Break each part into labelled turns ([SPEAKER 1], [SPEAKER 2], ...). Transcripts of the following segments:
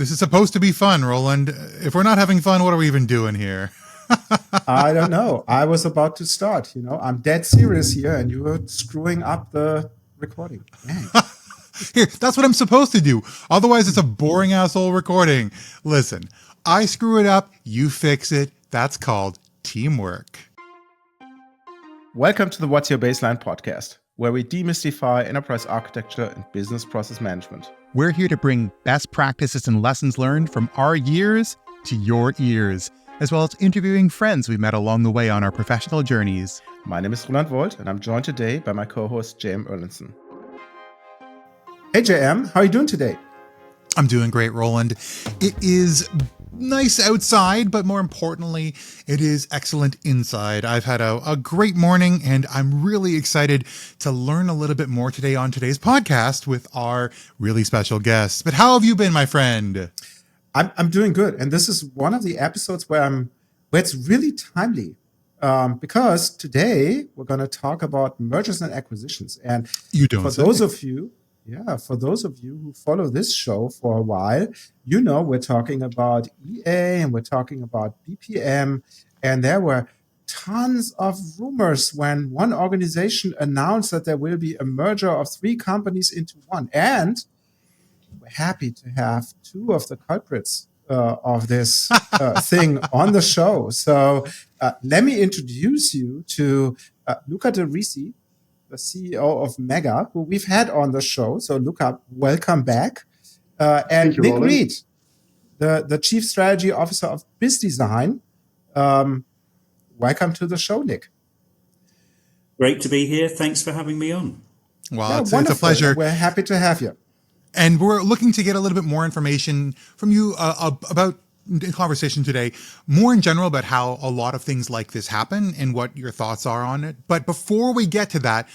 [SPEAKER 1] This is supposed to be fun, Roland. If we're not having fun, what are we even doing here?
[SPEAKER 2] I don't know. I was about to start. I'm dead serious here, and you were screwing up the recording. Dang.
[SPEAKER 1] Here, that's what I'm supposed to do. Otherwise, it's a boring asshole recording. Listen, I screw it up, you fix it. That's called teamwork.
[SPEAKER 2] Welcome to the What's Your Baseline podcast, where we demystify enterprise architecture and business process management.
[SPEAKER 1] We're here to bring best practices and lessons learned from our years to your ears, as well as interviewing friends we met along the way on our professional journeys.
[SPEAKER 2] My name is Roland Wold, and I'm joined today by my co-host, JM Erlinson. Hey, JM, how are you doing today?
[SPEAKER 1] I'm doing great, Roland. It is nice outside, but more importantly, it is excellent inside. I've had a great morning, and I'm really excited to learn a little bit more today on today's podcast with our really special guests. But how have you been, my friend?
[SPEAKER 2] I'm doing good, and this is one of the episodes where it's really timely, because today we're going to talk about mergers and acquisitions. And for those of you who follow this show for a while, we're talking about EA and we're talking about BPM, and there were tons of rumors when one organization announced that there will be a merger of three companies into one. And we're happy to have two of the culprits of this thing on the show. So let me introduce you to Luca de Risi, the CEO of Mega, who we've had on the show. So Luca, welcome back. And Nick Reed, the Chief Strategy Officer of BizzDesign. Welcome to the show, Nick.
[SPEAKER 3] Great to be here. Thanks for having me on.
[SPEAKER 1] Well, it's a pleasure.
[SPEAKER 2] We're happy to have you.
[SPEAKER 1] And we're looking to get a little bit more information from you about in conversation today, more in general about how a lot of things like this happen and what your thoughts are on it. But before we get to that,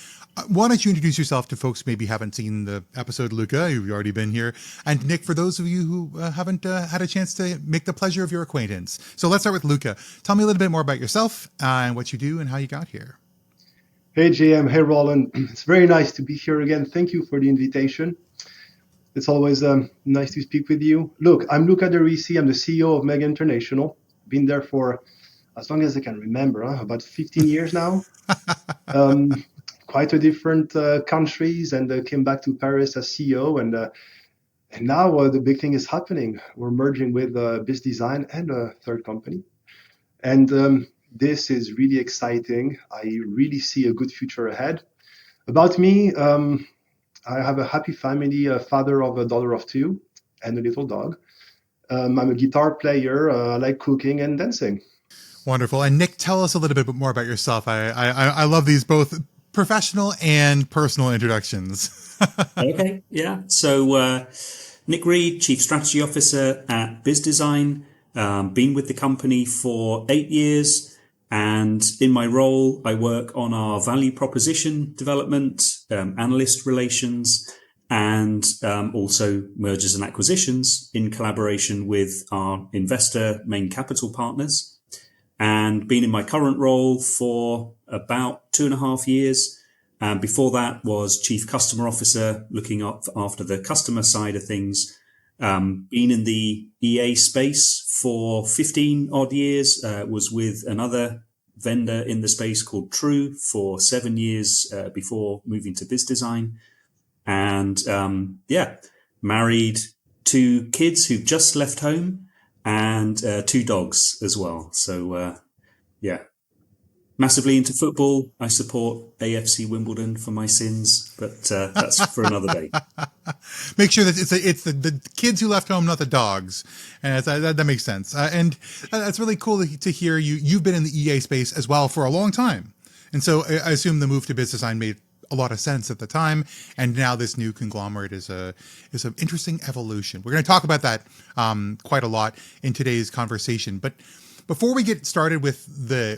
[SPEAKER 1] why don't you introduce yourself to folks who maybe haven't seen the episode? Luca, you've already been here. And Nick, for those of you who haven't had a chance to make the pleasure of your acquaintance. So let's start with Luca. Tell me a little bit more about yourself and what you do and how you got here.
[SPEAKER 4] Hey, JM. Hey, Roland. It's very nice to be here again. Thank you for the invitation. It's always nice to speak with you. Look, I'm Luca de Risi. I'm the CEO of Mega International. Been there for as long as I can remember, about 15 years now. Quite a different countries, and came back to Paris as CEO. And now the big thing is happening. We're merging with BizzDesign and a third company. And this is really exciting. I really see a good future ahead. About me, I have a happy family, a father of a daughter of two, and a little dog. I'm a guitar player. I like cooking and dancing.
[SPEAKER 1] Wonderful. And Nick, tell us a little bit more about yourself. I love these both professional and personal introductions.
[SPEAKER 3] Okay, yeah. So Nick Reed, Chief Strategy Officer at BizzDesign. Been with the company for 8 years. And in my role, I work on our value proposition development, analyst relations, and also mergers and acquisitions in collaboration with our investor main capital partners. And been in my current role for about 2.5 years. And before that was Chief Customer Officer, looking after the customer side of things. Been in the EA space for 15 odd years, was with another vendor in the space called True for 7 years before moving to BizzDesign. And married 2 kids who've just left home and 2 dogs as well. So, massively into football. I support AFC Wimbledon for my sins, but that's for another day.
[SPEAKER 1] Make sure that it's the kids who left home, not the dogs, and that makes sense. And that's really cool to hear you've been in the EA space as well for a long time, and so I assume the move to BizzDesign made a lot of sense at the time, and now this new conglomerate is an interesting evolution. We're going to talk about that quite a lot in today's conversation, but before we get started with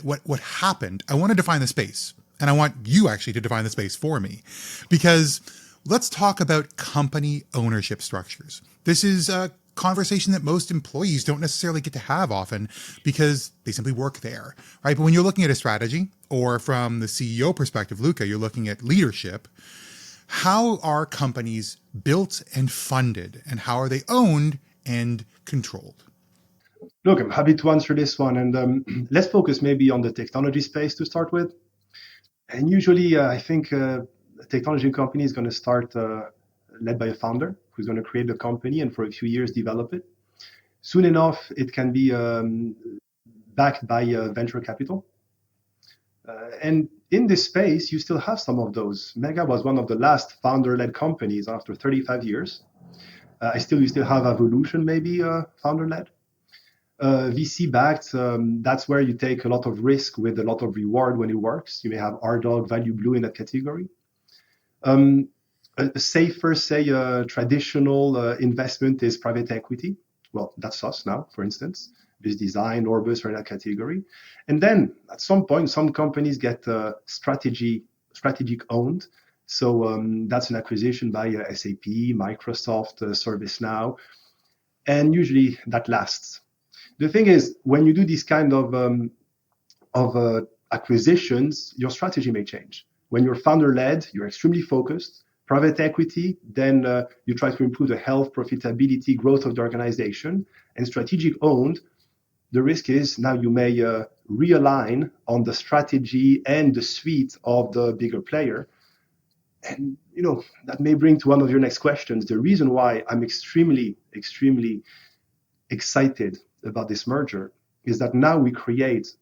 [SPEAKER 1] what happened, I want to define the space, and I want you actually to define the space for me, because let's talk about company ownership structures. This is a conversation that most employees don't necessarily get to have often because they simply work there, right? But when you're looking at a strategy, or from the CEO perspective, Luca, you're looking at leadership, how are companies built and funded, and how are they owned and controlled?
[SPEAKER 4] Look, I'm happy to answer this one. And let's focus maybe on the technology space to start with. And usually, I think a technology company is going to start led by a founder who's going to create the company and for a few years develop it. Soon enough, it can be backed by venture capital. And in this space, you still have some of those. Mega was one of the last founder-led companies after 35 years. You still have Evolution, maybe founder-led. VC-backed, that's where you take a lot of risk with a lot of reward when it works. You may have RDog, Value Blue in that category. A safer, say, traditional investment is private equity. Well, that's us now, for instance. BizzDesign, Orbis are in that category. And then at some point, some companies get strategic owned. So that's an acquisition by SAP, Microsoft, ServiceNow. And usually that lasts. The thing is, when you do these kind of acquisitions, your strategy may change. When you're founder-led, you're extremely focused. Private equity, then you try to improve the health, profitability, growth of the organization. And strategic owned, the risk is now you may realign on the strategy and the suite of the bigger player. And, that may bring to one of your next questions. The reason why I'm extremely, extremely excited about this merger is that now we create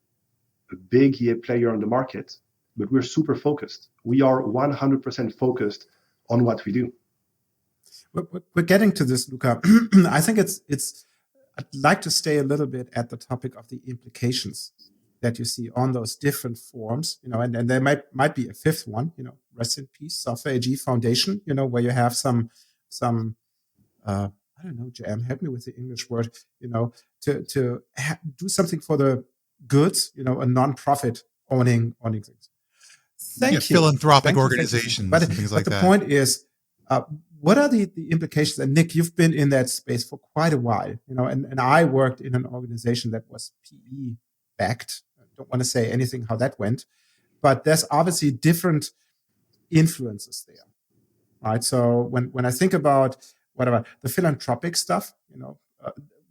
[SPEAKER 4] a big EA player on the market, but we're super focused. We are 100% focused on what we do.
[SPEAKER 2] We're getting to this, Luca. I think I'd like to stay a little bit at the topic of the implications that you see on those different forms, and there might be a fifth one, rest in peace, Software AG Foundation, where you have some I don't know, JM, help me with the English word, to do something for the goods, a non-profit owning things. Thank you.
[SPEAKER 1] Philanthropic organizations and things like that.
[SPEAKER 2] But the point is, what are the implications? And Nick, you've been in that space for quite a while, and I worked in an organization that was PE backed. I don't want to say anything how that went, but there's obviously different influences there, right? So when I think about whatever the philanthropic stuff,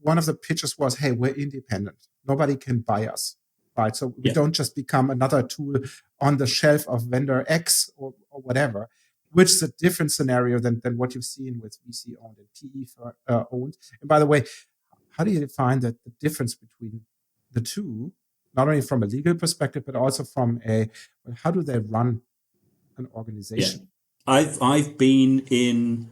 [SPEAKER 2] one of the pitches was, hey, we're independent. Nobody can buy us, right? So we don't just become another tool on the shelf of vendor X or whatever, which is a different scenario than what you've seen with VC owned and PE owned. And by the way, how do you define the difference between the two, not only from a legal perspective, but also from how do they run an organization?
[SPEAKER 3] Yeah. I've been in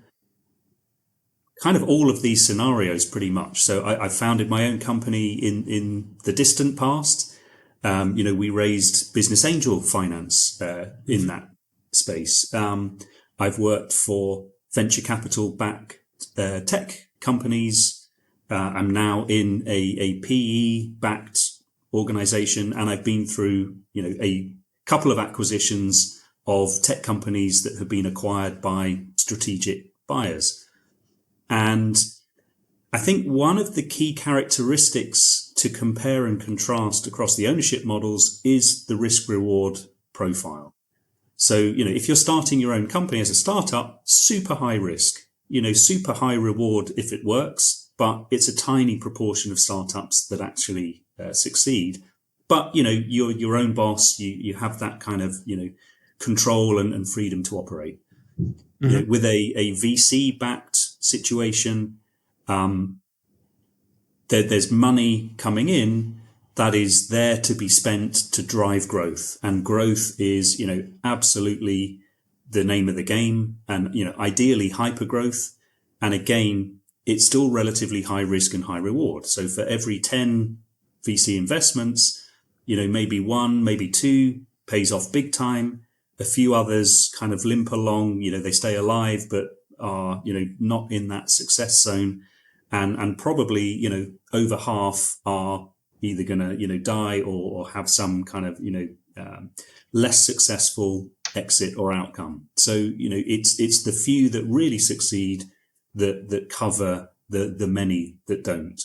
[SPEAKER 3] kind of all of these scenarios pretty much. So I founded my own company in the distant past. We raised business angel finance in that space. I've worked for venture capital backed tech companies. I'm now in a PE backed organization, and I've been through a couple of acquisitions of tech companies that have been acquired by strategic buyers. And I think one of the key characteristics to compare and contrast across the ownership models is the risk reward profile. So, if you're starting your own company as a startup, super high risk, super high reward if it works, but it's a tiny proportion of startups that actually succeed. But, you're your own boss, you have that kind of, control and freedom to operate. Mm-hmm. With a VC backed situation, there's money coming in that is there to be spent to drive growth, and growth is absolutely the name of the game, and ideally hyper growth. And again, it's still relatively high risk and high reward. So for every 10 VC investments, maybe one, maybe two pays off big time. A few others kind of limp along, they stay alive, but are, not in that success zone. And probably, over half are either going to, die or have some kind of, less successful exit or outcome. So, it's the few that really succeed that cover the many that don't.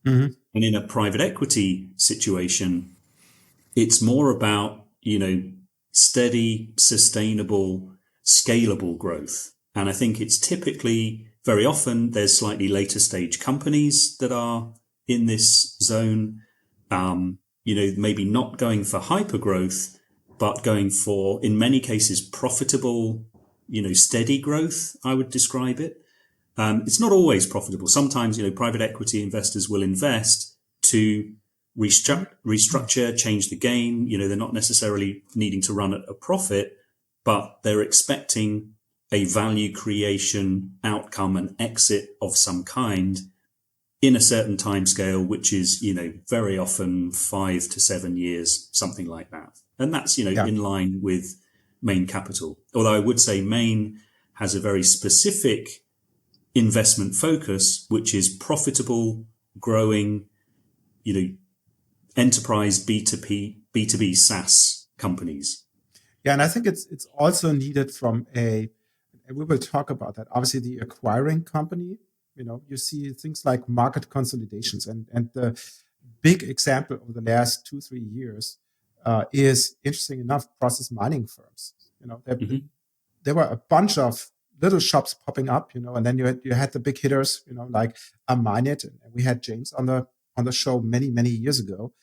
[SPEAKER 3] Mm-hmm. And in a private equity situation, it's more about, steady, sustainable, scalable growth. And I think it's typically very often there's slightly later stage companies that are in this zone, maybe not going for hyper growth, but going for, in many cases, profitable, steady growth, I would describe it. It's not always profitable. Sometimes, private equity investors will invest to restructure, change the game. They're not necessarily needing to run at a profit, but they're expecting a value creation outcome, an exit of some kind in a certain time scale, which is, very often 5 to 7 years, something like that. And that's, in line with Main Capital. Although I would say Main has a very specific investment focus, which is profitable, growing, enterprise B2B SaaS companies.
[SPEAKER 2] Yeah, and I think it's also needed from and we will talk about that. Obviously, the acquiring company, you see things like market consolidations, and the big example over the last 2-3 years is, interesting enough, process mining firms. There were a bunch of little shops popping up, and then you had the big hitters, like unnamed, and we had James on the show many years ago,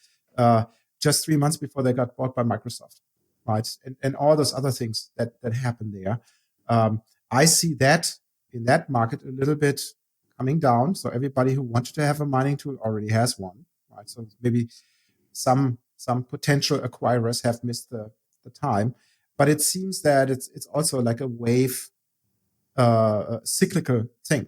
[SPEAKER 2] just 3 months before they got bought by Microsoft, right? And all those other things that happened there. I see that in that market a little bit coming down. So everybody who wanted to have a mining tool already has one, right? So maybe some potential acquirers have missed the time, but it seems that it's also like a wave, cyclical thing,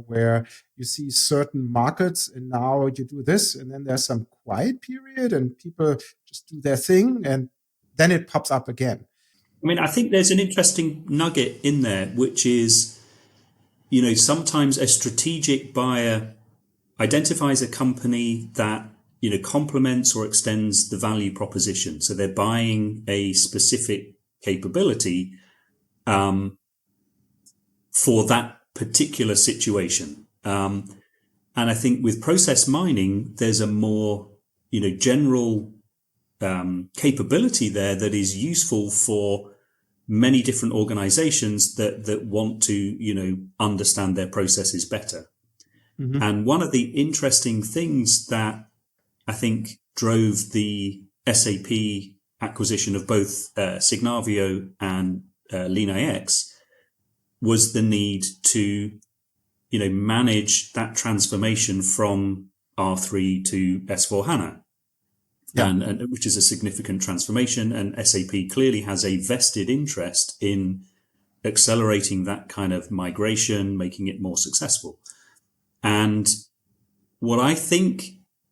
[SPEAKER 2] where you see certain markets and now you do this, and then there's some quiet period and people just do their thing, and then it pops up again.
[SPEAKER 3] I mean, I think there's an interesting nugget in there, which is, sometimes a strategic buyer identifies a company that, complements or extends the value proposition. So they're buying a specific capability for that particular situation. And I think with process mining, there's a more, general capability there that is useful for many different organizations that want to, understand their processes better. Mm-hmm. And one of the interesting things that I think drove the SAP acquisition of both Signavio and LeanIX was the need to, manage that transformation from R3 to S4HANA. Yeah. And which is a significant transformation, and SAP clearly has a vested interest in accelerating that kind of migration, making it more successful. And what I think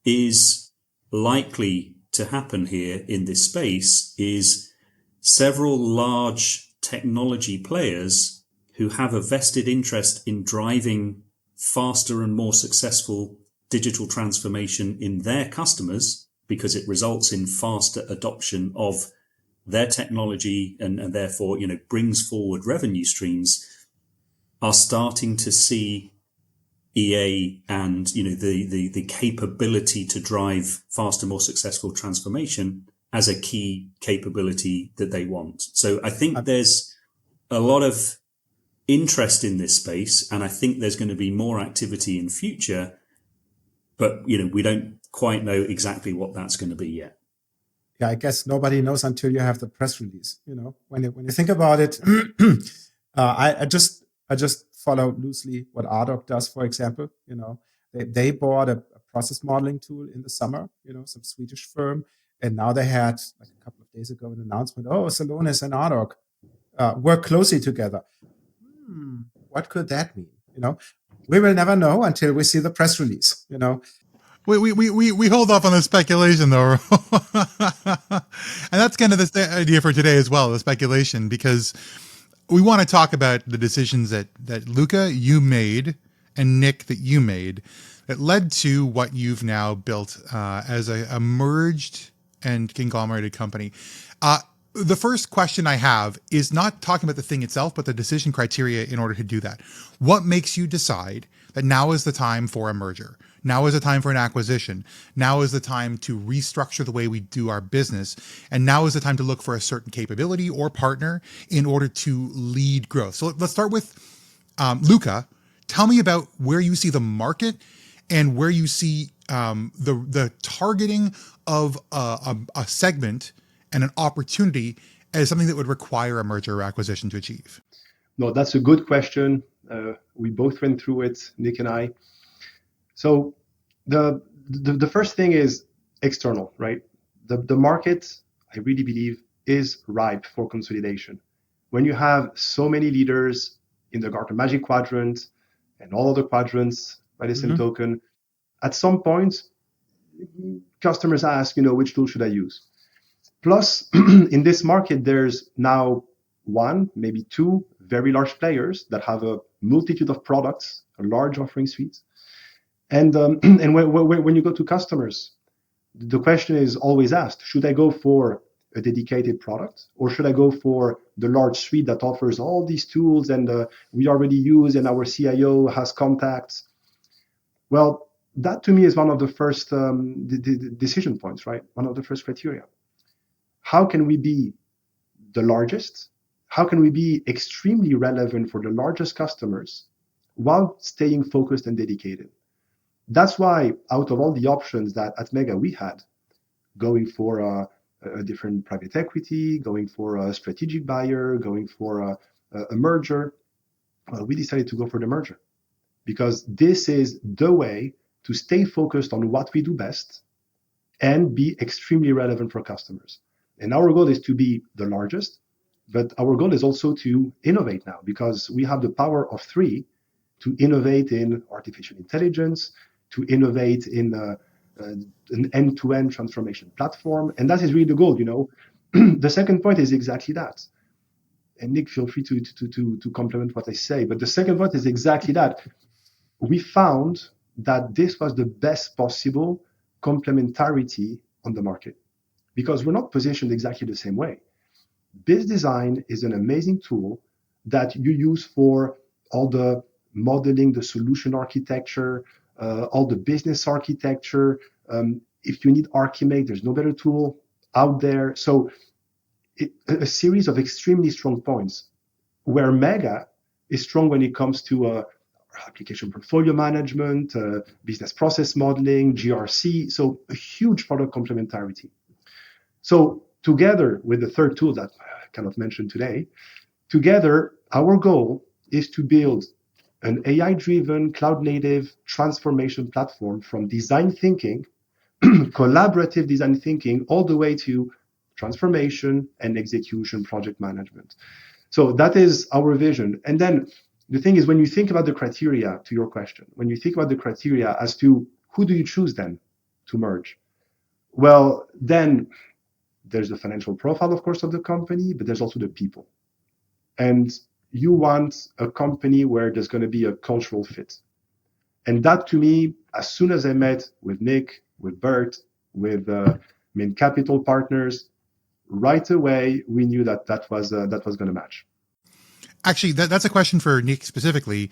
[SPEAKER 3] is likely to happen here in this space is several large technology players who have a vested interest in driving faster and more successful digital transformation in their customers, because it results in faster adoption of their technology and therefore, brings forward revenue streams, are starting to see EA and, the capability to drive faster, more successful transformation as a key capability that they want. So I think there's a lot of interest in this space, and I think there's going to be more activity in future, but, we don't quite know exactly what that's going to be yet.
[SPEAKER 2] Yeah, I guess nobody knows until you have the press release. When you think about it, I just follow loosely what RDoc does, for example. They bought a process modeling tool in the summer, some Swedish firm, and now they had, like a couple of days ago, an announcement. Oh, Celonis and RDoc work closely together. What could that mean? We will never know until we see the press release.
[SPEAKER 1] We hold off on the speculation, though. And that's kind of the idea for today as well, the speculation, because we want to talk about the decisions that Luca, you made, and Nick, that you made, that led to what you've now built as a merged and conglomerated company. The first question I have is not talking about the thing itself, but the decision criteria in order to do that. What makes you decide that now is the time for a merger? Now is the time for an acquisition. Now is the time to restructure the way we do our business. And now is the time to look for a certain capability or partner in order to lead growth. So let's start with Luca. tell me about where you see the market and where you see the targeting of a segment and an opportunity as something that would require a merger or acquisition to achieve.
[SPEAKER 4] No, that's a good question. We both went through it, Nick and I. So the first thing is external, right? The market, I really believe, is ripe for consolidation. When you have so many leaders in the Gartner Magic Quadrant and all other quadrants by the same token, at some point, customers ask, which tool should I use? Plus, in this market, there's now one, maybe two very large players that have a multitude of products, a large offering suite. And when you go to customers, the question is always asked, should I go for a dedicated product or should I go for the large suite that offers all these tools and we already use and our CIO has contacts? Well, that to me is one of the first decision points, right? One of the first criteria. How can we be the largest? How can we be extremely relevant for the largest customers while staying focused and dedicated? That's why out of all the options that at Mega we had, going for a different private equity, going for a strategic buyer, going for a merger, we decided to go for the merger because this is the way to stay focused on what we do best and be extremely relevant for customers. And our goal is to be the largest, but our goal is also to innovate now because we have the power of three to innovate in artificial intelligence, to innovate in an end-to-end transformation platform. And that is really the goal, The second point is exactly that. And Nick, feel free to complement what I say. But the second point is exactly that. We found that this was the best possible complementarity on the market because we're not positioned exactly the same way. BizzDesign is an amazing tool that you use for all the modeling, the solution architecture, all the business architecture. If you need Archimate, there's no better tool out there. So a series of extremely strong points where Mega is strong when it comes to application portfolio management, business process modeling, GRC. So a huge product complementarity. So together with the third tool that I cannot mention today, together our goal is to build an AI-driven cloud-native transformation platform from design thinking, collaborative design thinking, all the way to transformation and execution project management. So that is our vision. And then the thing is, when you think about the criteria, to your question, when you think about the criteria as to who do you choose then to merge? Well, then there's the financial profile, of course, of the company, but there's also the people. And you want a company where there's going to be a cultural fit. And that to me, as soon as I met with Nick, with Bert, with main capital partners, right away, we knew that was going to match.
[SPEAKER 1] Actually, that's a question for Nick specifically.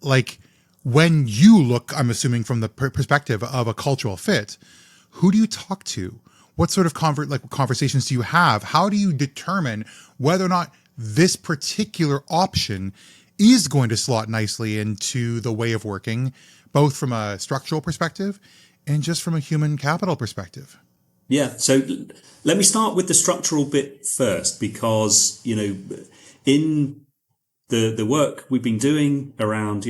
[SPEAKER 1] Like when you look, I'm assuming from the perspective of a cultural fit, who do you talk to? What sort of conversations do you have? How do you determine whether or not this particular option is going to slot nicely into the way of working, both from a structural perspective and just from a human capital perspective?
[SPEAKER 3] Yeah, so let me start with the structural bit first, because, in the work we've been doing around,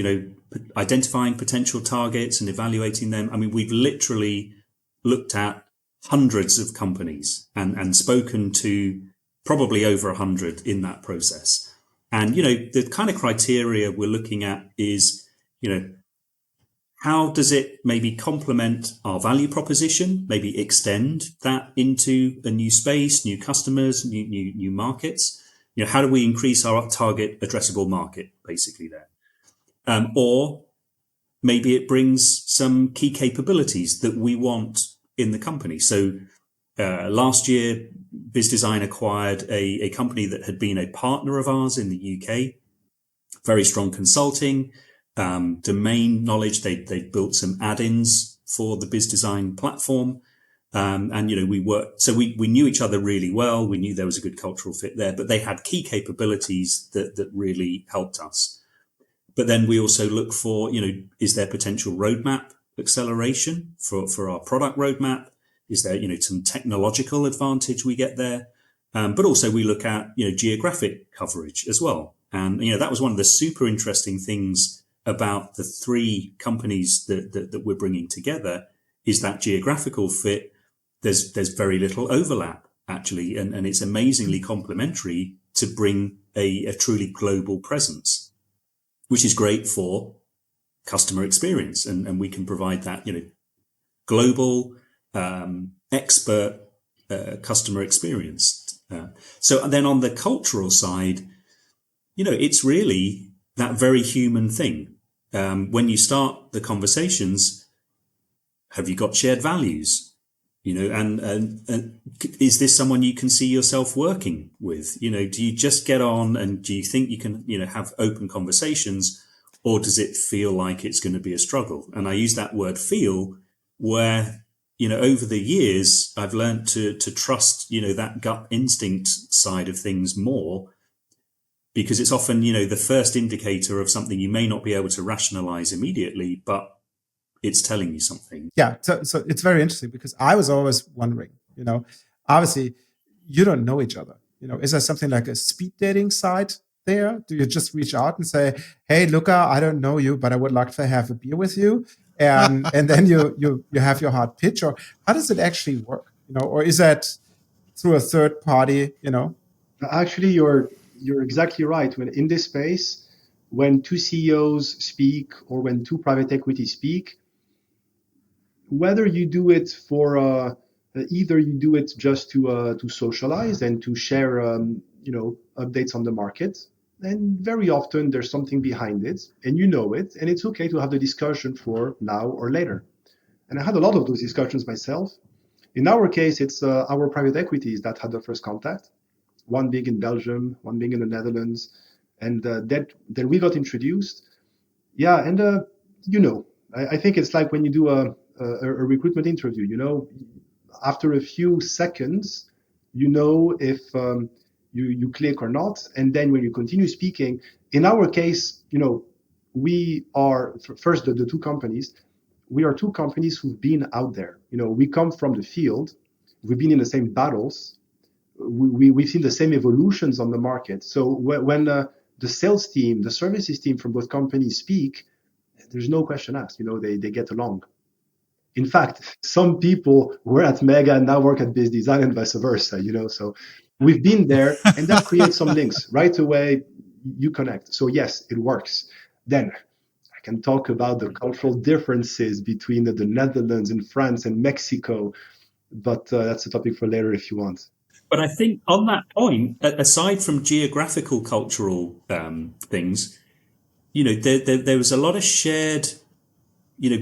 [SPEAKER 3] identifying potential targets and evaluating them, I mean, we've literally looked at hundreds of companies and spoken to probably over 100 in that process. And, the kind of criteria we're looking at is, how does it maybe complement our value proposition, maybe extend that into a new space, new customers, new markets? How do we increase our target addressable market, basically there? Or maybe it brings some key capabilities that we want in the company. So last year, BizzDesign acquired a company that had been a partner of ours in the UK, very strong consulting, domain knowledge. They built some add-ins for the BizzDesign platform. And we worked, so we knew each other really well. We knew there was a good cultural fit there, but they had key capabilities that really helped us. But then we also look for, is there potential roadmap acceleration for our product roadmap? Is there, some technological advantage we get there? But also we look at, geographic coverage as well. And, that was one of the super interesting things about the three companies that we're bringing together is that geographical fit. There's very little overlap actually. And it's amazingly complementary to bring a truly global presence, which is great for customer experience. And we can provide that, global, expert, customer experience. So then on the cultural side, it's really that very human thing. When you start the conversations, have you got shared values? And is this someone you can see yourself working with? Do you just get on and do you think you can, have open conversations, or does it feel like it's going to be a struggle? And I use that word feel where, over the years, I've learned to trust, that gut instinct side of things more, because it's often, the first indicator of something you may not be able to rationalize immediately, but it's telling you something.
[SPEAKER 2] Yeah. So it's very interesting because I was always wondering, obviously you don't know each other. Is there something like a speed dating site there? Do you just reach out and say, hey, Luca, I don't know you, but I would like to have a beer with you. And then you have your hard pitch, or how does it actually work? Or is that through a third party,
[SPEAKER 4] Actually, you're exactly right. When in this space, when two CEOs speak or when two private equity speak, whether you do it for either you do it just to socialize and to share updates on the market, and very often there's something behind it and it, and it's okay to have the discussion for now or later. And I had a lot of those discussions myself. In our case, it's our private equities that had the first contact, one being in Belgium, one being in the Netherlands, and then we got introduced. Yeah, and I think it's like when you do a recruitment interview, after a few seconds, if you click or not. And then when you continue speaking, in our case, we are first the two companies. We are two companies who've been out there. We come from the field. We've been in the same battles. We've seen the same evolutions on the market. So when the sales team, the services team from both companies speak, there's no question asked. They get along. In fact, some people were at Mega and now work at BizzDesign and vice versa. So we've been there, and that creates some links right away. You connect. So yes, it works. Then I can talk about the cultural differences between the Netherlands and France and Mexico, but that's a topic for later if you want.
[SPEAKER 3] But I think on that point, aside from geographical cultural things, there was a lot of shared,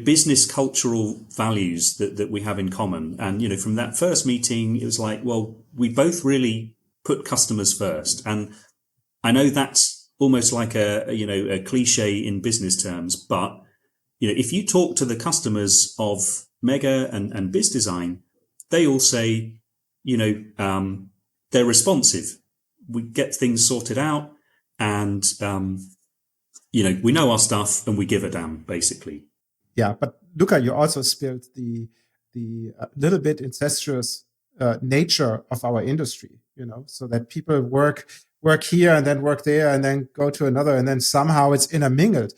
[SPEAKER 3] business cultural values that we have in common. And, from that first meeting, it was like, well, we both really put customers first. And I know that's almost like a cliche in business terms, but, if you talk to the customers of Mega and BizzDesign, they all say, they're responsive. We get things sorted out and, we know our stuff and we give a damn, basically.
[SPEAKER 2] Yeah, but Luca, you also spilled the little bit incestuous nature of our industry, so that people work here and then work there and then go to another and then somehow it's intermingled.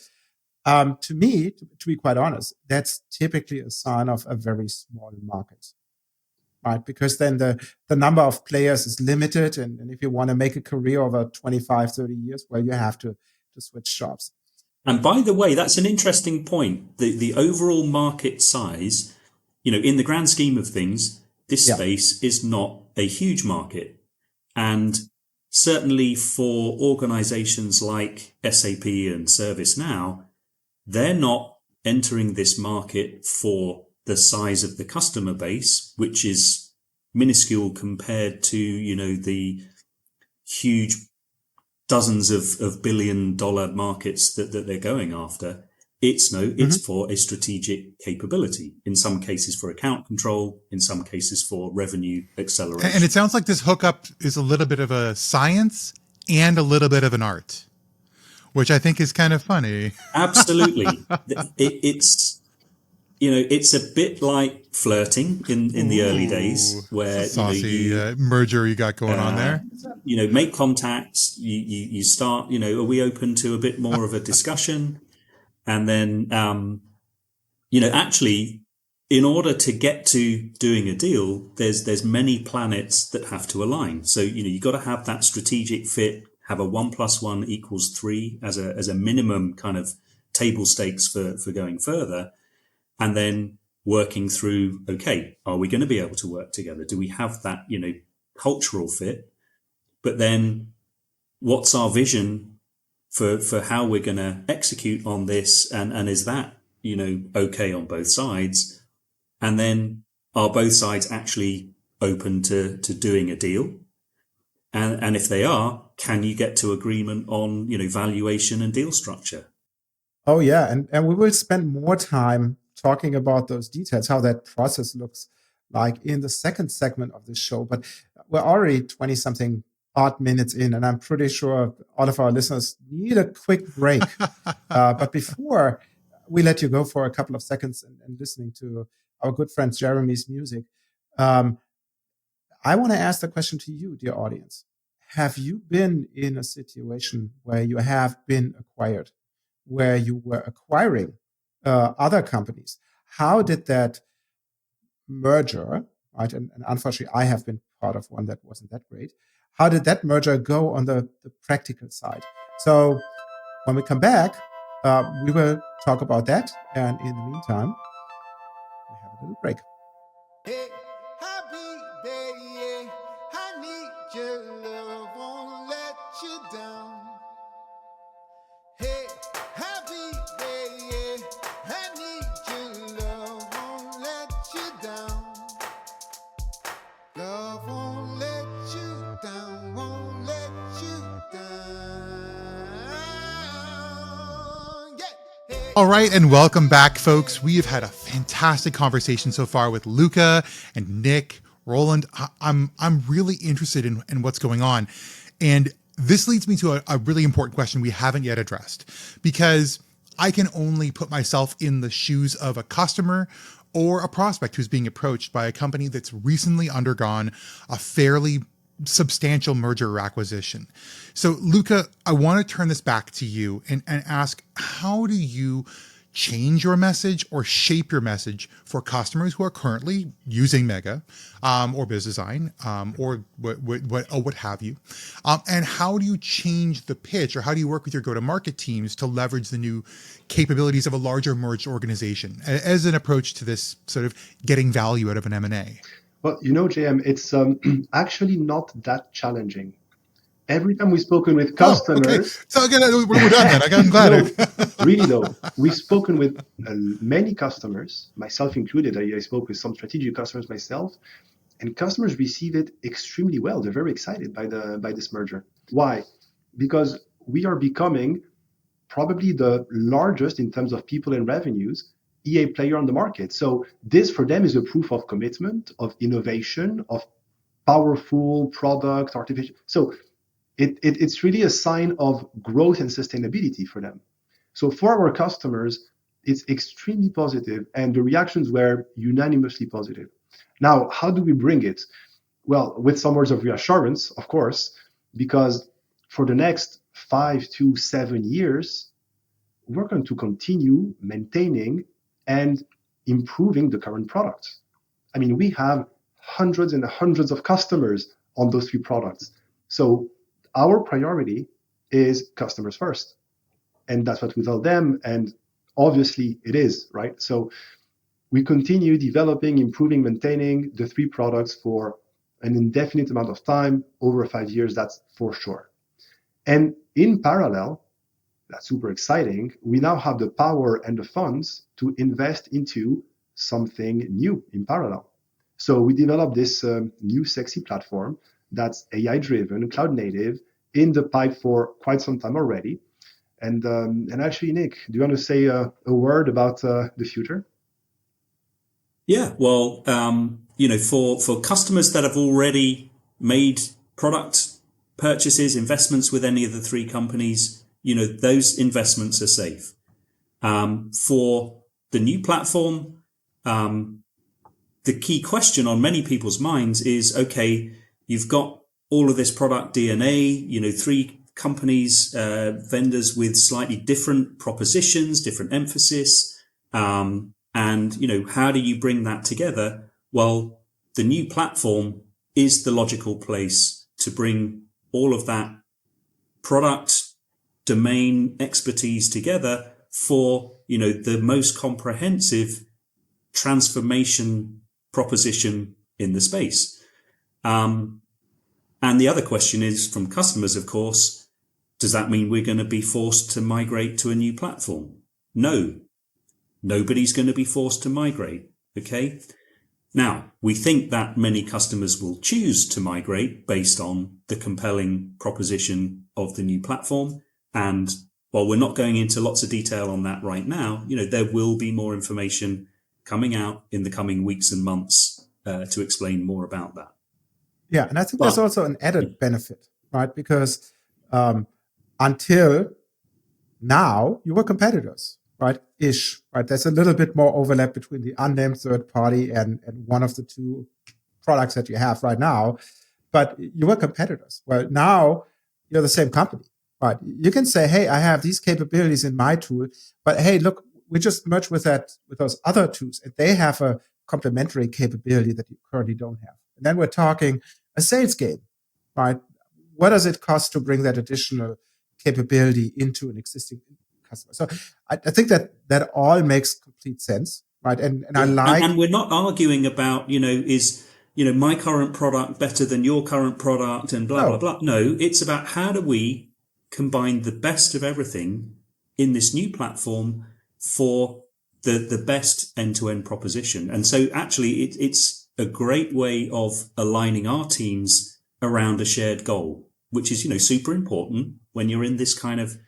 [SPEAKER 2] To me, to be quite honest, that's typically a sign of a very small market, right? Because then the number of players is limited. And if you want to make a career over 25, 30 years, well, you have to switch jobs.
[SPEAKER 3] And by the way, that's an interesting point. The overall market size, in the grand scheme of things, this space is not a huge market. And certainly for organizations like SAP and ServiceNow, they're not entering this market for the size of the customer base, which is minuscule compared to, the huge dozens of billion-dollar markets that they're going after. It's for a strategic capability, in some cases for account control, in some cases for revenue acceleration.
[SPEAKER 1] And it sounds like this hookup is a little bit of a science and a little bit of an art, which I think is kind of funny.
[SPEAKER 3] Absolutely. It's, it's a bit like flirting in the early days where,
[SPEAKER 1] saucy merger you got going on there.
[SPEAKER 3] Make contacts, you start, are we open to a bit more of a discussion? And then, actually, in order to get to doing a deal, there's many planets that have to align. So, you've got to have that strategic fit, have a 1 + 1 = 3 as a minimum kind of table stakes for going further. And then working through, okay, are we going to be able to work together? Do we have that, cultural fit? But then what's our vision for how we're going to execute on this? And is that, okay on both sides? And then are both sides actually open to doing a deal? And if they are, can you get to agreement on, valuation and deal structure?
[SPEAKER 2] Oh, yeah. And we will spend more time talking about those details, how that process looks like in the second segment of the show. But we're already 20-something odd minutes in, and I'm pretty sure all of our listeners need a quick break. But before we let you go for a couple of seconds and listening to our good friend Jeremy's music, I want to ask the question to you, dear audience. Have you been in a situation where you have been acquired, where you were acquiring other companies? How did that merger, right? And unfortunately, I have been part of one that wasn't that great. How did that merger go on the practical side? So when we come back, we will talk about that. And in the meantime, we have a little break. Hey, happy day, I need your love, won't let you down. Hey, happy day, I need your love, won't let you down. Love won't let you down, won't let you down. Yeah. Hey.
[SPEAKER 1] All right, and welcome back, folks. We have had a fantastic conversation so far with Luca and Nick, Roland. I'm really interested in what's going on. And this leads me to a really important question we haven't yet addressed, because I can only put myself in the shoes of a customer or a prospect who's being approached by a company that's recently undergone a fairly substantial merger or acquisition. So, Luca, I want to turn this back to you and ask, how do you change your message or shape your message for customers who are currently using Mega or BizzDesign or what have you? And how do you change the pitch, or how do you work with your go-to-market teams to leverage the new capabilities of a larger merged organization as an approach to this sort of getting value out of an M&A?
[SPEAKER 4] Well, JM, it's actually not that challenging. Every time we've spoken with customers...
[SPEAKER 1] Oh, okay. So again, we're done then. I'm glad.
[SPEAKER 4] No, really though. We've spoken with many customers, myself included. I spoke with some strategic customers myself, and customers receive it extremely well. They're very excited by this merger. Why? Because we are becoming probably the largest in terms of people and revenues EA player on the market. So this for them is a proof of commitment, of innovation, of powerful product, artificial. So it's really a sign of growth and sustainability for them. So for our customers, it's extremely positive, and the reactions were unanimously positive. Now, how do we bring it? Well, with some words of reassurance, of course, because for the next 5 to 7 years, we're going to continue maintaining and improving the current products. I mean, we have hundreds and hundreds of customers on those 3 products. So our priority is customers first. And that's what we tell them. And obviously it is, right? So we continue developing, improving, maintaining the 3 products for an indefinite amount of time, over 5 years, that's for sure. And in parallel, that's super exciting, we now have the power and the funds to invest into something new in parallel. So we developed this new sexy platform that's AI-driven, cloud-native, in the pipe for quite some time already. And actually, Nick, do you want to say a word about the future?
[SPEAKER 3] Yeah, well, for customers that have already made product purchases, investments with any of the 3 companies, those investments are safe. For the new platform, the key question on many people's minds is, okay, you've got all of this product DNA, 3 companies, vendors with slightly different propositions, different emphasis. And, how do you bring that together? Well, the new platform is the logical place to bring all of that product domain expertise together for, the most comprehensive transformation proposition in the space. And the other question is from customers, of course, does that mean we're going to be forced to migrate to a new platform? No, nobody's going to be forced to migrate. Okay. Now, we think that many customers will choose to migrate based on the compelling proposition of the new platform. And while we're not going into lots of detail on that right now, there will be more information coming out in the coming weeks and months to explain more about that.
[SPEAKER 2] Yeah, and I think there's also an added benefit, right? Because until now, you were competitors, right? Right? There's a little bit more overlap between the unnamed third party and one of the 2 products that you have right now, but you were competitors. Well, now you're the same company, right? You can say, hey, I have these capabilities in my tool, but hey, look, we just merged with those other tools, and they have a complementary capability that you currently don't have. And then we're talking a sales game, right? What does it cost to bring that additional capability into an existing customer? So I think that all makes complete sense, right? And I like,
[SPEAKER 3] and we're not arguing about, is my current product better than your current product and blah, blah, blah. No, it's about how do we combine the best of everything in this new platform for the best end-to-end proposition. And so actually it's a great way of aligning our teams around a shared goal, which is, super important when you're in this kind of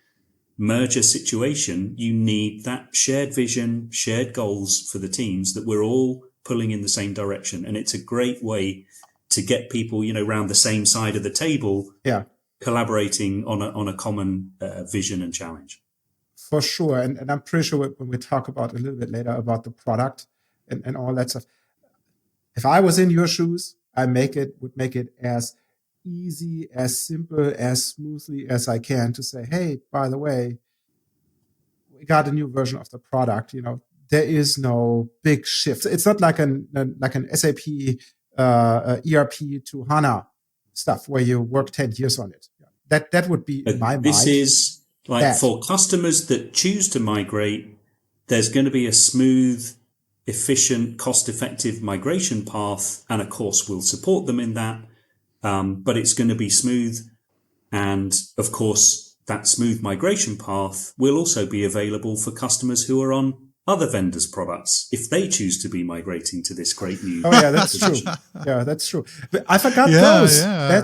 [SPEAKER 3] merger situation. You need that shared vision, shared goals for the teams, that we're all pulling in the same direction. And it's a great way to get people, around the same side of the table, collaborating on a common vision and challenge.
[SPEAKER 2] For sure. And I'm pretty sure when we talk about a little bit later about the product and all that stuff, if I was in your shoes, would make it as easy, as simple, as smoothly as I can to say, hey, by the way, we got a new version of the product. There is no big shift. It's not like an SAP ERP to HANA stuff where you work 10 years on it. That would be in my mind.
[SPEAKER 3] This is for customers that choose to migrate, there's going to be a smooth, efficient, cost-effective migration path. And of course, we'll support them in that. But it's going to be smooth. And of course, that smooth migration path will also be available for customers who are on other vendors' products if they choose to be migrating to this great new.
[SPEAKER 2] Oh yeah, that's true. Yeah, that's true. But I forgot those.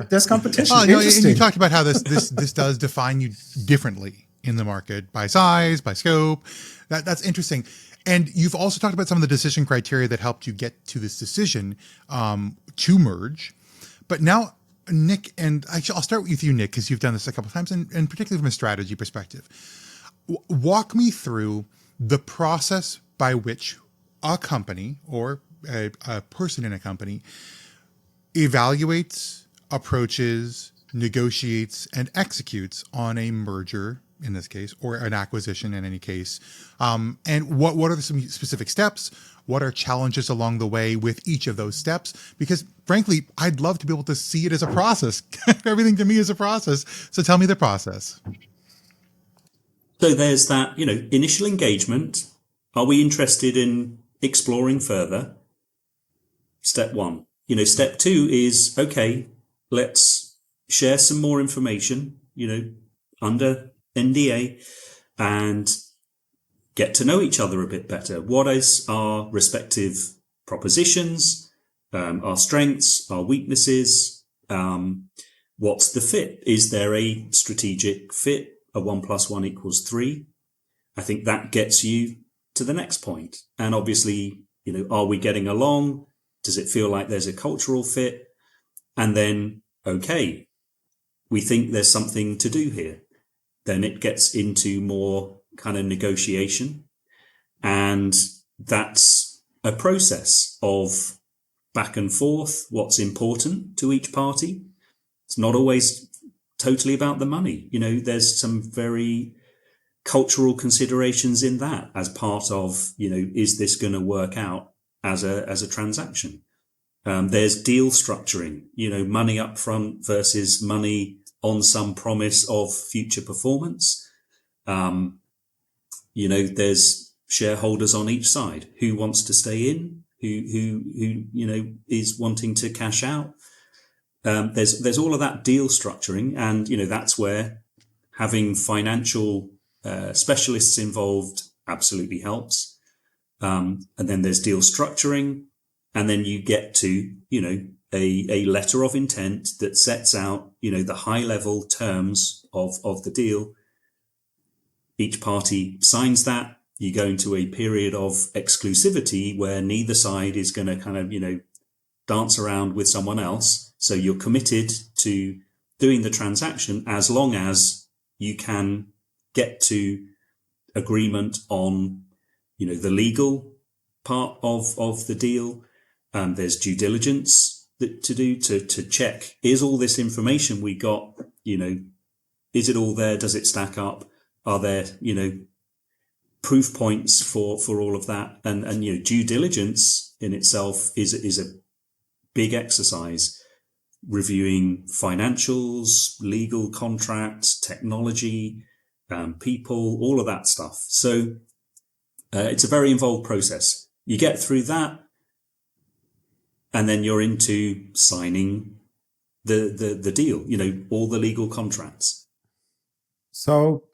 [SPEAKER 2] There's competition.
[SPEAKER 1] And you talked about how this does define you differently in the market by size, by scope. That's interesting. And you've also talked about some of the decision criteria that helped you get to this decision to merge. But now, Nick, and I'll start with you, Nick, because you've done this a couple of times, and particularly from a strategy perspective. Walk me through the process by which a company or a person in a company evaluates, approaches, negotiates, and executes on a merger, in this case, or an acquisition in any case. And what are some specific steps? What are challenges along the way with each of those steps? Because frankly, I'd love to be able to see it as a process. Everything to me is a process. So tell me the process.
[SPEAKER 3] So there's that, initial engagement. Are we interested in exploring further? Step 1. Step 2 is, okay, let's share some more information, under NDA and get to know each other a bit better. What is our respective propositions, our strengths, our weaknesses? What's the fit? Is there a strategic fit? A 1 + 1 = 3. I think that gets you to the next point. And obviously, are we getting along? Does it feel like there's a cultural fit? And then, okay, we think there's something to do here. then it gets into more kind of negotiation. And that's a process of back and forth, what's important to each party. It's not always totally about the money. There's some very cultural considerations in that as part of, is this going to work out as a transaction? There's deal structuring, money up front versus money on some promise of future performance. There's shareholders on each side. Who wants to stay in? Who is wanting to cash out? There's all of that deal structuring, and that's where having financial specialists involved absolutely helps. And then there's deal structuring, and then you get to a letter of intent that sets out the high level terms of the deal. Each party signs that. You go into a period of exclusivity where neither side is going to kind of dance around with someone else. So you're committed to doing the transaction as long as you can get to agreement on, the legal part of the deal. There's due diligence to do to check, is all this information we got, is it all there? Does it stack up? Are there, proof points for all of that? And due diligence in itself is a big exercise, reviewing financials, legal contracts, technology, people, all of that stuff. So it's a very involved process. You get through that, and then you're into signing the deal, all the legal contracts.
[SPEAKER 2] So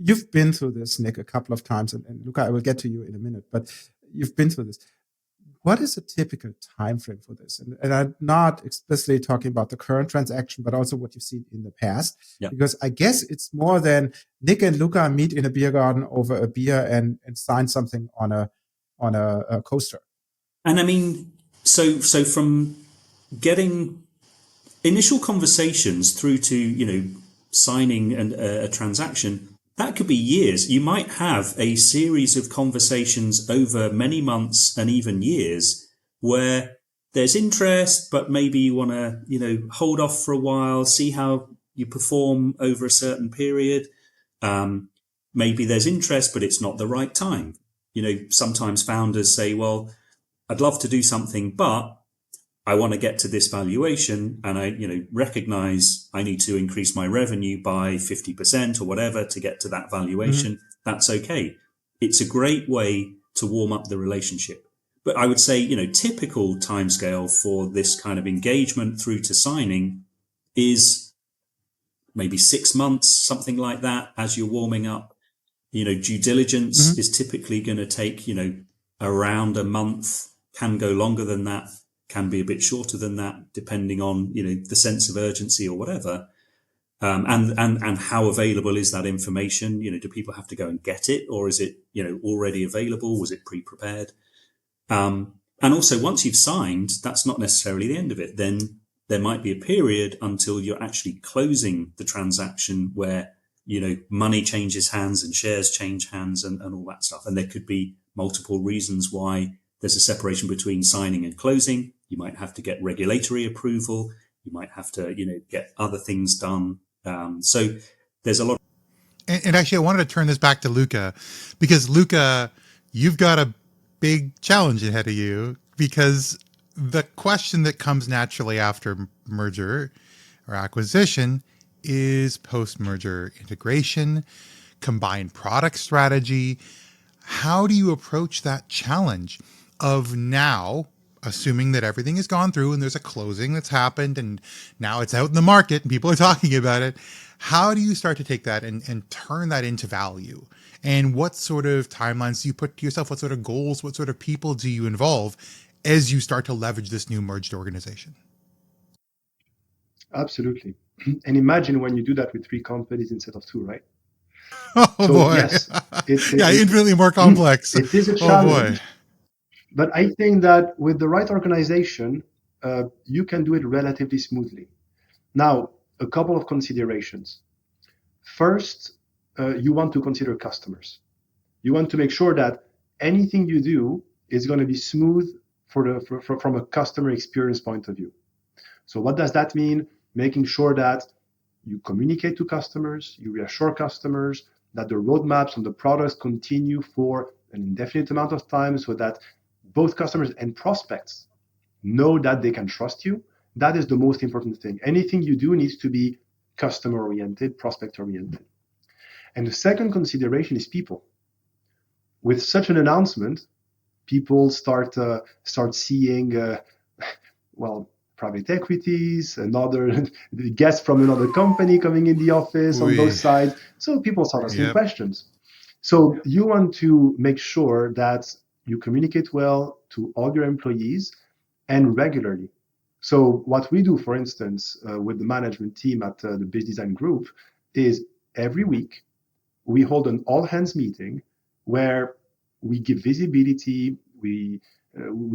[SPEAKER 2] you've been through this, Nick, a couple of times, and Luca, I will get to you in a minute, but you've been through this. What is a typical time frame for this? And I'm not explicitly talking about the current transaction, but also what you've seen in the past.
[SPEAKER 3] Yeah.
[SPEAKER 2] Because I guess it's more than Nick and Luca meet in a beer garden over a beer and sign something on a coaster.
[SPEAKER 3] And I mean, so from getting initial conversations through to, signing a transaction, that could be years. You might have a series of conversations over many months and even years where there's interest, but maybe you want to, hold off for a while, see how you perform over a certain period. Maybe there's interest, but it's not the right time. Sometimes founders say, well, I'd love to do something, but I want to get to this valuation, and I, recognize I need to increase my revenue by 50% or whatever to get to that valuation. Mm-hmm. That's okay. It's a great way to warm up the relationship. But I would say, typical timescale for this kind of engagement through to signing is maybe 6 months, something like that, as you're warming up. Due diligence mm-hmm. is typically going to take, around a month, can go longer than that, can be a bit shorter than that, depending on, the sense of urgency or whatever. And how available is that information? Do people have to go and get it, or is it, already available? Was it pre-prepared? And also, once you've signed, that's not necessarily the end of it. Then there might be a period until you're actually closing the transaction where, money changes hands and shares change hands and all that stuff. And there could be multiple reasons why there's a separation between signing and closing. You might have to get regulatory approval. You might have to, get other things done. So there's a lot.
[SPEAKER 1] And actually, I wanted to turn this back to Luca, because Luca, you've got a big challenge ahead of you, because the question that comes naturally after merger or acquisition is post-merger integration, combined product strategy. How do you approach that challenge of now, assuming that everything has gone through and there's a closing that's happened and now it's out in the market and people are talking about it? How do you start to take that and turn that into value? And what sort of timelines do you put to yourself? What sort of goals, what sort of people do you involve as you start to leverage this new merged organization?
[SPEAKER 4] Absolutely. And imagine when you do that with 3 companies instead of 2, right?
[SPEAKER 1] Oh, so, boy.
[SPEAKER 4] Yes.
[SPEAKER 1] Infinitely more complex.
[SPEAKER 4] It is a challenge. Oh, boy. But I think that with the right organization, you can do it relatively smoothly. Now, a couple of considerations. First, you want to consider customers. You want to make sure that anything you do is going to be smooth from a customer experience point of view. So what does that mean? Making sure that you communicate to customers, you reassure customers that the roadmaps and the products continue for an indefinite amount of time so that both customers and prospects know that they can trust you. That is the most important thing. Anything you do needs to be customer-oriented, prospect-oriented. And the second consideration is people. With such an announcement, people start seeing, private equities, another guests from another company coming in the office on both sides. So people start asking questions. So you want to make sure that you communicate well to all your employees and regularly. So what we do, for instance, with the management team at the BizzDesign group is every week we hold an all-hands meeting where we give visibility. We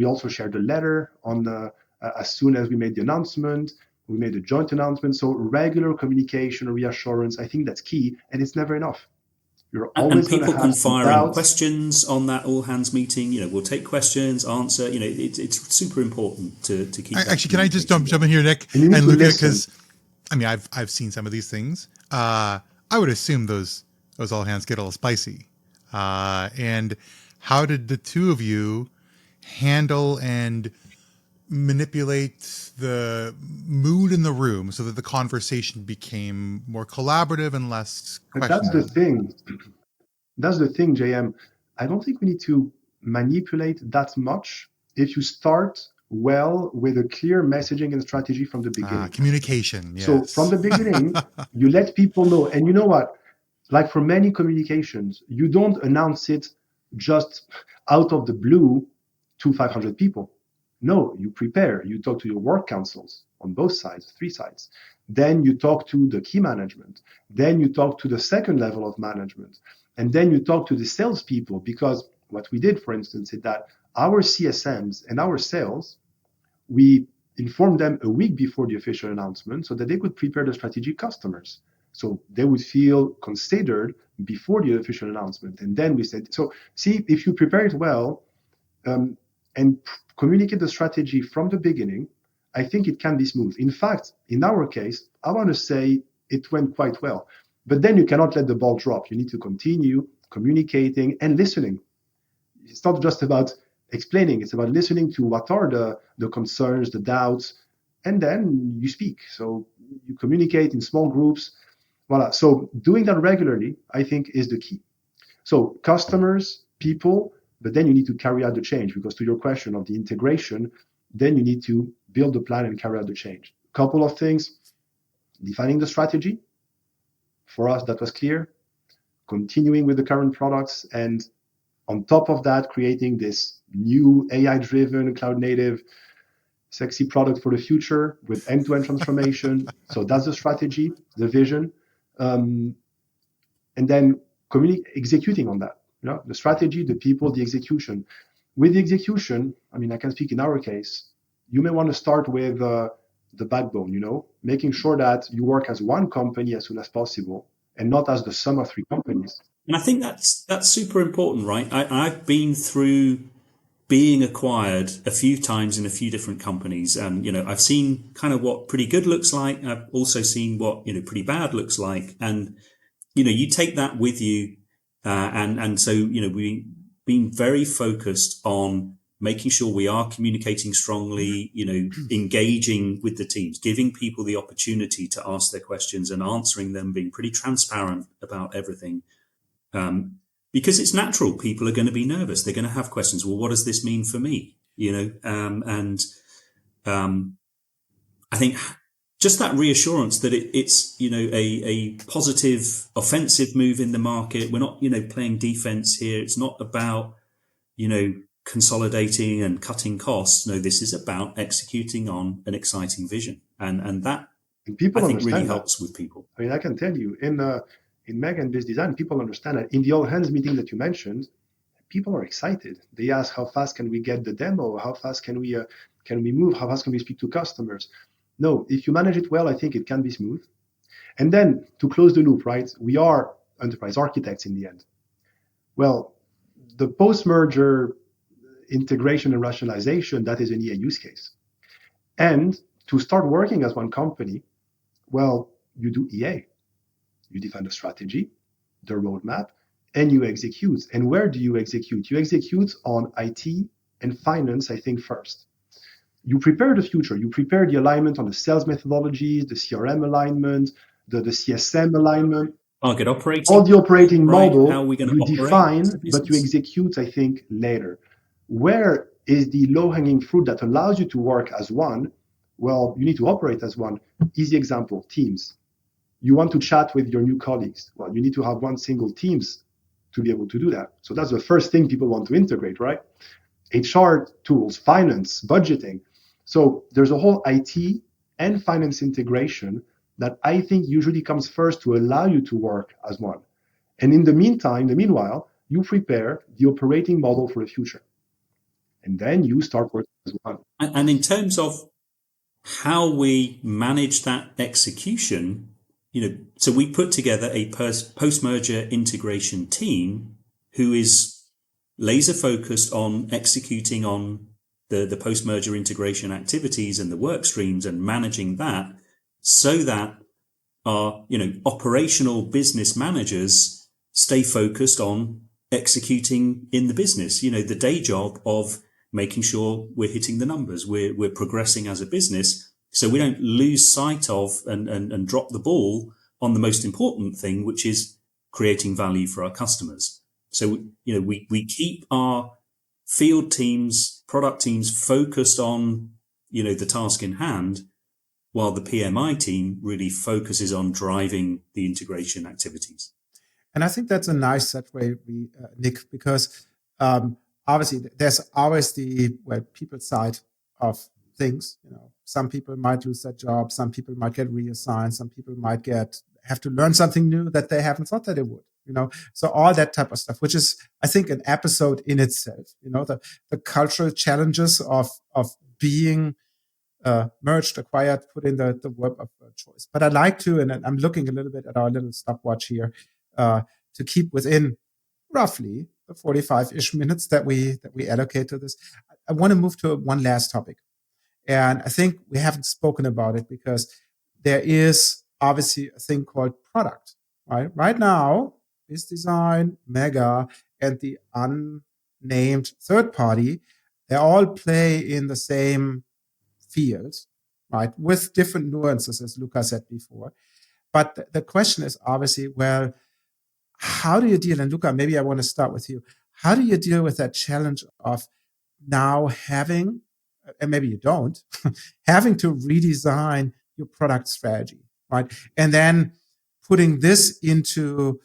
[SPEAKER 4] also share the letter on as soon as we made the announcement. We made a joint announcement. So regular communication, reassurance, I think that's key, and it's never enough.
[SPEAKER 3] You're always and people can fire in questions on that all-hands meeting. We'll take questions, answer. It's super important to keep.
[SPEAKER 1] Actually, can I just jump in here, Nick and Luca? Because I've seen some of these things. I would assume those all-hands get a little spicy. And how did the two of you handle and manipulate the mood in the room so that the conversation became more collaborative and less questionable?
[SPEAKER 4] That's the thing, JM. I don't think we need to manipulate that much if you start well with a clear messaging and strategy from the beginning.
[SPEAKER 1] Communication, yes.
[SPEAKER 4] So from the beginning, you let people know. And you know what? Like for many communications, you don't announce it just out of the blue to 500 people. No, you prepare. You talk to your work councils on both sides, 3 sides. Then you talk to the key management. Then you talk to the second level of management. And then you talk to the salespeople, because what we did, for instance, is that our CSMs and our sales, we informed them a week before the official announcement so that they could prepare the strategic customers. So they would feel considered before the official announcement. And then we said, so see, if you prepare it well and communicate the strategy from the beginning, I think it can be smooth. In fact, in our case, I want to say it went quite well. But then you cannot let the ball drop. You need to continue communicating and listening. It's not just about explaining. It's about listening to what are the concerns, the doubts, and then you speak. So you communicate in small groups. Voila. So doing that regularly, I think, is the key. So customers, people, but then you need to carry out the change, because to your question of the integration, then you need to build the plan and carry out the change. A couple of things: defining the strategy. For us, that was clear. Continuing with the current products, and on top of that, creating this new AI-driven, cloud-native, sexy product for the future with end-to-end transformation. So that's the strategy, the vision, and then executing on that. The strategy, the people, the execution. With the execution, I can speak in our case. You may want to start with the backbone, making sure that you work as one company as soon as possible and not as the sum of 3 companies.
[SPEAKER 3] And I think that's super important, right? I've been through being acquired a few times in a few different companies. And, I've seen kind of what pretty good looks like. I've also seen what, pretty bad looks like. And, you take that with you. And so, we've been very focused on making sure we are communicating strongly, engaging with the teams, giving people the opportunity to ask their questions and answering them, being pretty transparent about everything. Because it's natural. People are going to be nervous. They're going to have questions. Well, what does this mean for me? I think just that reassurance that it's, a positive offensive move in the market. We're not, playing defense here. It's not about, consolidating and cutting costs. No, this is about executing on an exciting vision. And that,
[SPEAKER 4] people
[SPEAKER 3] I think, really helps with people.
[SPEAKER 4] I can tell you in Meg and BizzDesign, people understand that. In the all hands meeting that you mentioned, people are excited. They ask, how fast can we get the demo? How fast can we move? How fast can we speak to customers? No, if you manage it well, I think it can be smooth. And then to close the loop, right? We are enterprise architects in the end. Well, the post-merger integration and rationalization, that is an EA use case. And to start working as one company, well, you do EA. You define the strategy, the roadmap, and you execute. And where do you execute? You execute on IT and finance, I think, first. You prepare the future. You prepare the alignment on the sales methodologies, the CRM alignment, the CSM alignment.
[SPEAKER 3] Target operating.
[SPEAKER 4] All the operating
[SPEAKER 3] right?
[SPEAKER 4] model
[SPEAKER 3] How are we going to
[SPEAKER 4] you
[SPEAKER 3] operate
[SPEAKER 4] define,
[SPEAKER 3] as a
[SPEAKER 4] but you
[SPEAKER 3] business?
[SPEAKER 4] execute, I think, later. Where is the low-hanging fruit that allows you to work as one? Well, you need to operate as one. Easy example, Teams. You want to chat with your new colleagues. Well, you need to have one single Teams to be able to do that. So that's the first thing people want to integrate, right? HR tools, finance, budgeting. So there's a whole IT and finance integration that I think usually comes first to allow you to work as one. And in the meanwhile, you prepare the operating model for the future. And then you start working as one.
[SPEAKER 3] And in terms of how we manage that execution, so we put together a post-merger integration team who is laser focused on executing on the post-merger integration activities and the work streams and managing that, so that our operational business managers stay focused on executing in the business, the day job of making sure we're hitting the numbers, we're progressing as a business, so we don't lose sight of and drop the ball on the most important thing, which is creating value for our customers. So, we keep our field teams, product teams focused on, the task in hand, while the PMI team really focuses on driving the integration activities.
[SPEAKER 2] And I think that's a nice segue, Nick, because obviously there's always the people side of things. Some people might lose their job, some people might get reassigned, some people might have to learn something new that they haven't thought that they would. So all that type of stuff, which is, I think, an episode in itself. The cultural challenges of being merged, acquired, put in the word of choice. But I'd like to, and I'm looking a little bit at our little stopwatch here, to keep within roughly the 45-ish minutes that we allocate to this. I want to move to one last topic. And I think we haven't spoken about it because there is obviously a thing called product, right? Right now, BizzDesign, Mega, and the unnamed third party, they all play in the same field, right? With different nuances, as Luca said before. But the question is obviously, well, how do you deal? And Luca, maybe I want to start with you. How do you deal with that challenge of now having, and maybe you don't, having to redesign your product strategy, right? And then putting this into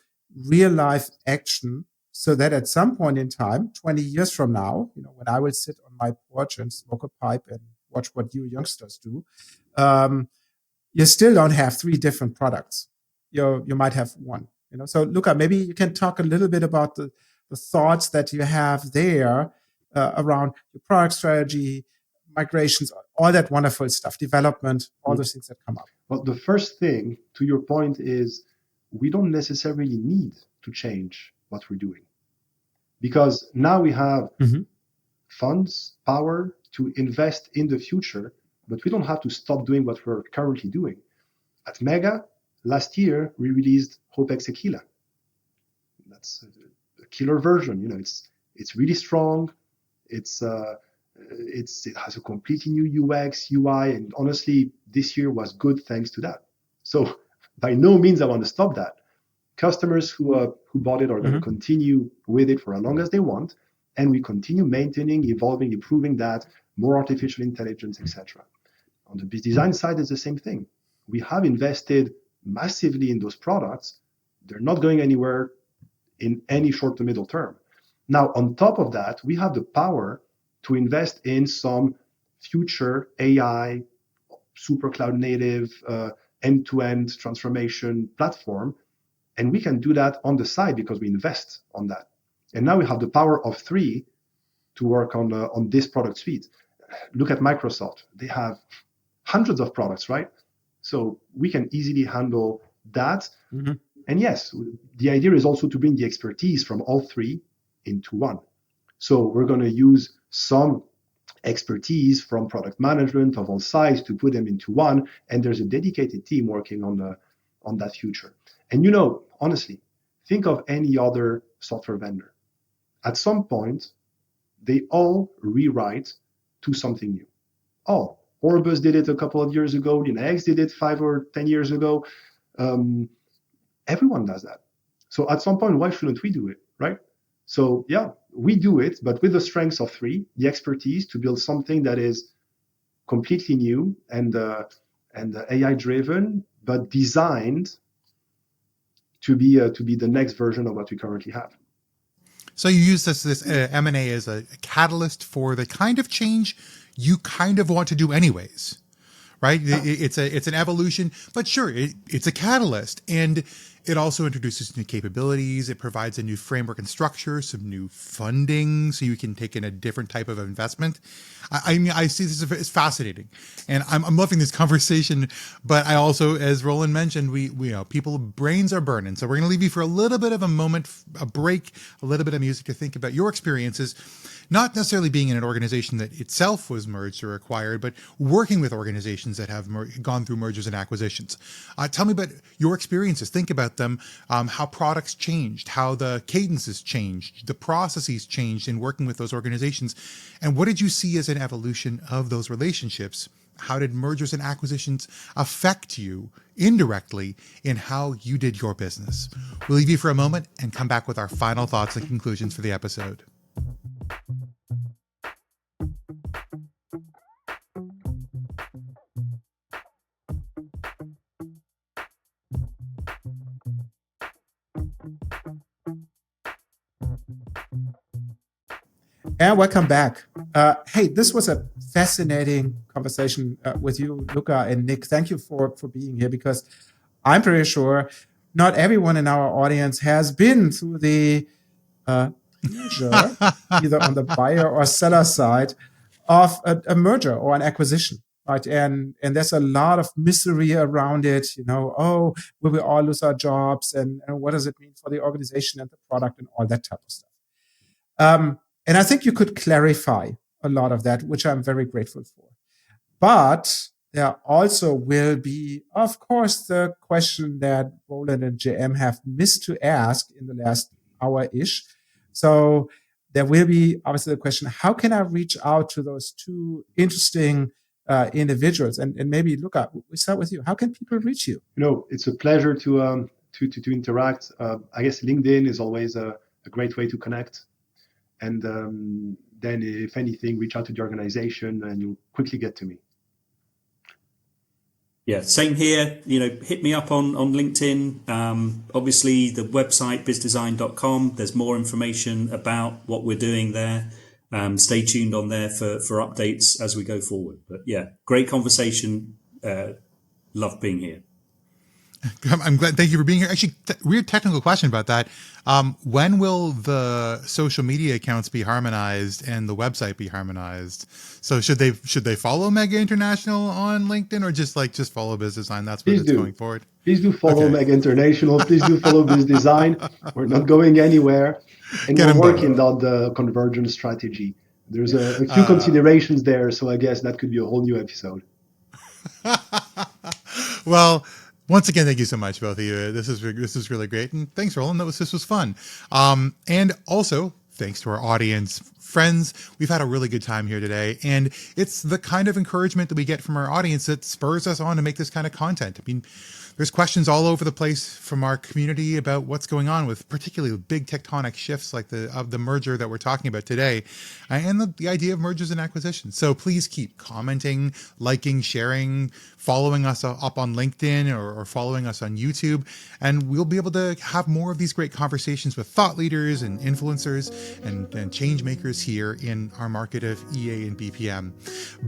[SPEAKER 2] real life action so that at some point in time, 20 years from now, when I will sit on my porch and smoke a pipe and watch what you youngsters do, you still don't have 3 different products. You might have one. So Luca, maybe you can talk a little bit about the thoughts that you have there around your product strategy, migrations, all that wonderful stuff, development, all those things that come up.
[SPEAKER 4] Well, the first thing, to your point, is we don't necessarily need to change what we're doing, because now we have funds, power to invest in the future, but we don't have to stop doing what we're currently doing. At Mega, last year, we released Hope Exequila. That's a killer version. It's really strong. It has a completely new UX, UI, and honestly, this year was good thanks to that. So by no means I want to stop that. Customers who bought it are going to continue with it for as long as they want, and we continue maintaining, evolving, improving that, more artificial intelligence, etc. On the BizzDesign side, it's the same thing. We have invested massively in those products. They're not going anywhere in any short to middle term. Now, on top of that, we have the power to invest in some future AI, super cloud native, end-to-end transformation platform. And we can do that on the side because we invest on that. And now we have the power of 3 to work on this product suite. Look at Microsoft. They have hundreds of products, right? So we can easily handle that. Mm-hmm. And yes, the idea is also to bring the expertise from all three into one. So we're going to use some expertise from product management of all sides to put them into one. And there's a dedicated team working on that future. And honestly, think of any other software vendor. At some point, they all rewrite to something new. All. Orbus did it a couple of years ago. LeanIX did it 5 or 10 years ago. Everyone does that. So at some point, why shouldn't we do it, right? So yeah, we do it, but with the strengths of three, the expertise to build something that is completely new and AI driven, but designed to be the next version of what we currently have.
[SPEAKER 1] So you use this M&A as a catalyst for the kind of change you kind of want to do anyways, right? It's an evolution, but sure, it's a catalyst, and it also introduces new capabilities. It provides a new framework and structure, some new funding, so you can take in a different type of investment. I mean, I see this as fascinating, and I'm loving this conversation. But I also, as Roland mentioned, we people brains are burning, so we're going to leave you for a little bit of a moment, a break, a little bit of music to think about your experiences. Not necessarily being in an organization that itself was merged or acquired, but working with organizations that have gone through mergers and acquisitions. Tell me about your experiences. Think about them, how products changed, how the cadences changed, the processes changed in working with those organizations. And what did you see as an evolution of those relationships? How did mergers and acquisitions affect you indirectly in how you did your business? We'll leave you for a moment and come back with our final thoughts and conclusions for the episode.
[SPEAKER 2] And welcome back. Hey, this was a fascinating conversation with you, Luca and Nick. Thank you for being here, because I'm pretty sure not everyone in our audience has been through the merger, either on the buyer or seller side of a merger or an acquisition, right? And there's a lot of mystery around it. Will we all lose our jobs? And what does it mean for the organization and the product and all that type of stuff? And I think you could clarify a lot of that, which I'm very grateful for. But there also will be, of course, the question that Roland and JM have missed to ask in the last hour-ish. So there will be obviously the question, how can I reach out to those two interesting individuals? And maybe, Luca, we start with you. How can people reach you?
[SPEAKER 4] It's a pleasure to interact. I guess LinkedIn is always a great way to connect. And then, if anything, reach out to the organization and you'll quickly get to me.
[SPEAKER 3] Yeah, same here. Hit me up on LinkedIn. Obviously, the website, BizzDesign.com. There's more information about what we're doing there. Stay tuned on there for updates as we go forward. But yeah, great conversation. Love being here.
[SPEAKER 1] I'm glad. Thank you for being here. Actually, weird technical question about that. When will the social media accounts be harmonized and the website be harmonized? So should they
[SPEAKER 4] follow
[SPEAKER 1] Mega International on LinkedIn, or just follow BizzDesign? That's what it's going forward.
[SPEAKER 4] Please do follow Mega International. Please do follow BizzDesign. We're not going anywhere, and we're working on the convergence strategy. There's a few considerations there, so I guess that could be a whole new episode.
[SPEAKER 1] Well. Once again, thank you so much, both of you. This is really great, and thanks, Roland. This was fun. And also, thanks to our audience, friends. We've had a really good time here today, and it's the kind of encouragement that we get from our audience that spurs us on to make this kind of content. I mean, there's questions all over the place from our community about what's going on with particularly big tectonic shifts like the merger that we're talking about today, and the idea of mergers and acquisitions. So please keep commenting, liking, sharing, following us up on LinkedIn or following us on YouTube, and we'll be able to have more of these great conversations with thought leaders and influencers and change makers here in our market of EA and BPM.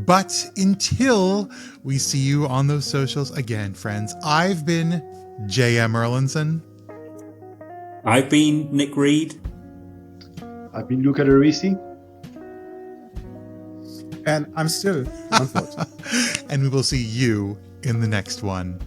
[SPEAKER 1] But until we see you on those socials again, friends, I've been JM Erlinson.
[SPEAKER 3] I've been Nick Reed.
[SPEAKER 4] I've been Luca de Risi.
[SPEAKER 2] And I'm still Montfort.
[SPEAKER 1] And we will see you in the next one.